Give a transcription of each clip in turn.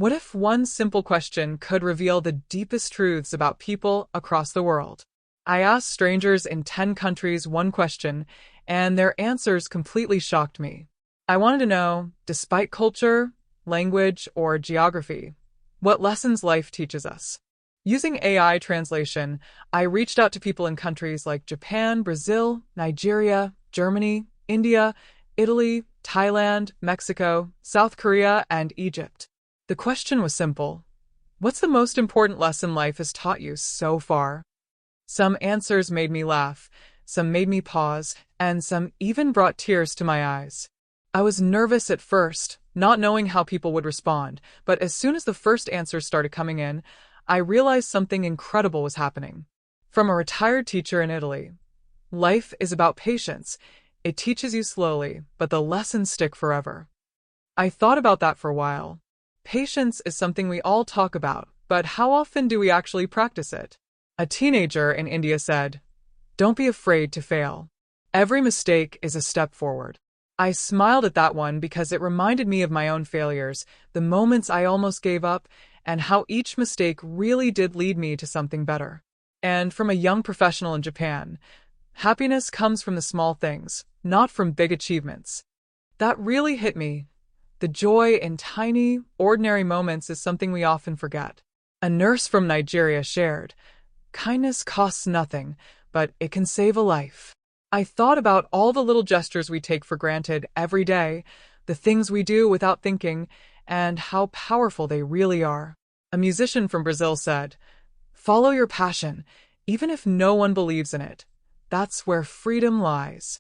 What if one simple question could reveal the deepest truths about people across the world? I asked strangers in 10 countries one question, and their answers completely shocked me. I wanted to know, despite culture, language, or geography, what lessons life teaches us. Using AI translation, I reached out to people in countries like Japan, Brazil, Nigeria, Germany, India, Italy, Thailand, Mexico, South Korea, and Egypt. The question was simple. What's the most important lesson life has taught you so far? Some answers made me laugh, some made me pause, and some even brought tears to my eyes. I was nervous at first, not knowing how people would respond, but as soon as the first answers started coming in, I realized something incredible was happening. From a retired teacher in Italy, life is about patience. It teaches you slowly, but the lessons stick forever. I thought about that for a while. Patience is something we all talk about, but how often do we actually practice it? A teenager in India said, "Don't be afraid to fail. Every mistake is a step forward." I smiled at that one because it reminded me of my own failures, the moments I almost gave up, and how each mistake really did lead me to something better. And from a young professional in Japan, happiness comes from the small things, not from big achievements. That really hit me. The joy in tiny, ordinary moments is something we often forget. A nurse from Nigeria shared, "Kindness costs nothing, but it can save a life." I thought about all the little gestures we take for granted every day, the things we do without thinking, and how powerful they really are. A musician from Brazil said, "Follow your passion, even if no one believes in it. That's where freedom lies."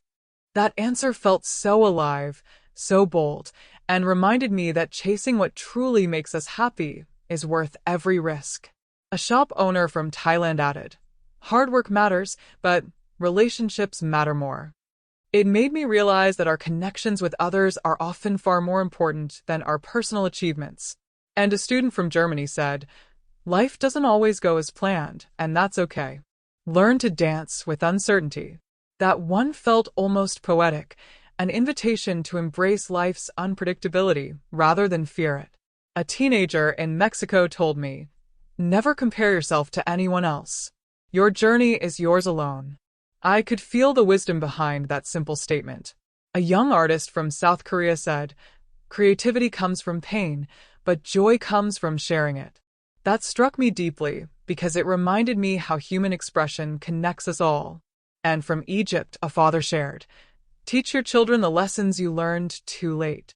That answer felt so alive, so bold, and reminded me that chasing what truly makes us happy is worth every risk. A shop owner from Thailand added, "Hard work matters, but relationships matter more." It made me realize that our connections with others are often far more important than our personal achievements. And a student from Germany said, "Life doesn't always go as planned, and that's okay. Learn to dance with uncertainty." That one felt almost poetic, an invitation to embrace life's unpredictability rather than fear it. A teenager in Mexico told me, "Never compare yourself to anyone else. Your journey is yours alone." I could feel the wisdom behind that simple statement. A young artist from South Korea said, "Creativity comes from pain, but joy comes from sharing it." That struck me deeply because it reminded me how human expression connects us all. And from Egypt, a father shared, "Teach your children the lessons you learned too late."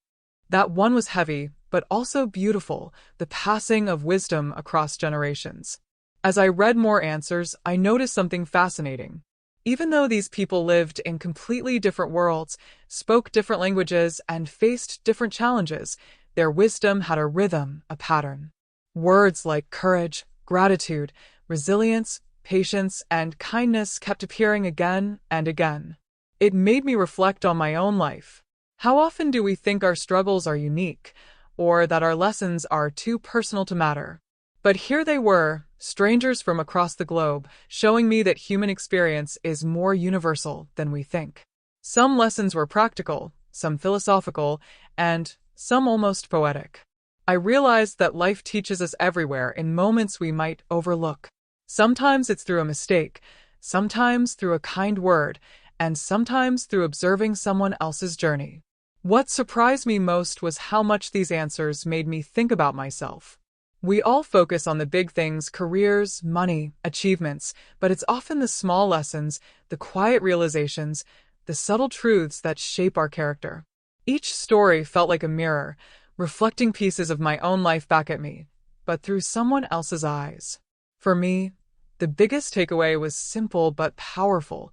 That one was heavy, but also beautiful, the passing of wisdom across generations. As I read more answers, I noticed something fascinating. Even though these people lived in completely different worlds, spoke different languages, and faced different challenges, their wisdom had a rhythm, a pattern. Words like courage, gratitude, resilience, patience, and kindness kept appearing again and again. It made me reflect on my own life. How often do we think our struggles are unique, or that our lessons are too personal to matter? But here they were, strangers from across the globe, showing me that human experience is more universal than we think. Some lessons were practical, some philosophical, and some almost poetic. I realized that life teaches us everywhere in moments we might overlook. Sometimes it's through a mistake, sometimes through a kind word, and sometimes through observing someone else's journey. What surprised me most was how much these answers made me think about myself. We all focus on the big things, careers, money, achievements, but it's often the small lessons, the quiet realizations, the subtle truths that shape our character. Each story felt like a mirror, reflecting pieces of my own life back at me, but through someone else's eyes. For me, the biggest takeaway was simple but powerful.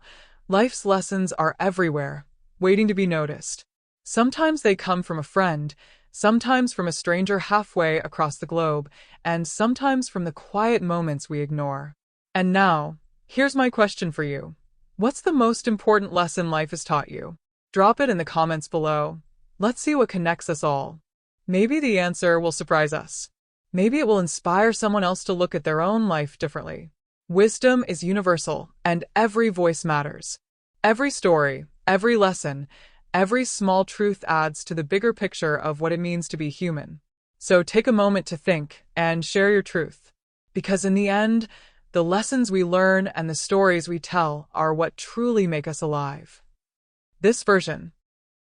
Life's lessons are everywhere, waiting to be noticed. Sometimes they come from a friend, sometimes from a stranger halfway across the globe, and sometimes from the quiet moments we ignore. And now, here's my question for you. What's the most important lesson life has taught you? Drop it in the comments below. Let's see what connects us all. Maybe the answer will surprise us. Maybe it will inspire someone else to look at their own life differently. Wisdom is universal, and every voice matters. Every story, every lesson, every small truth adds to the bigger picture of what it means to be human. So take a moment to think and share your truth. Because in the end, the lessons we learn and the stories we tell are what truly make us alive. This version,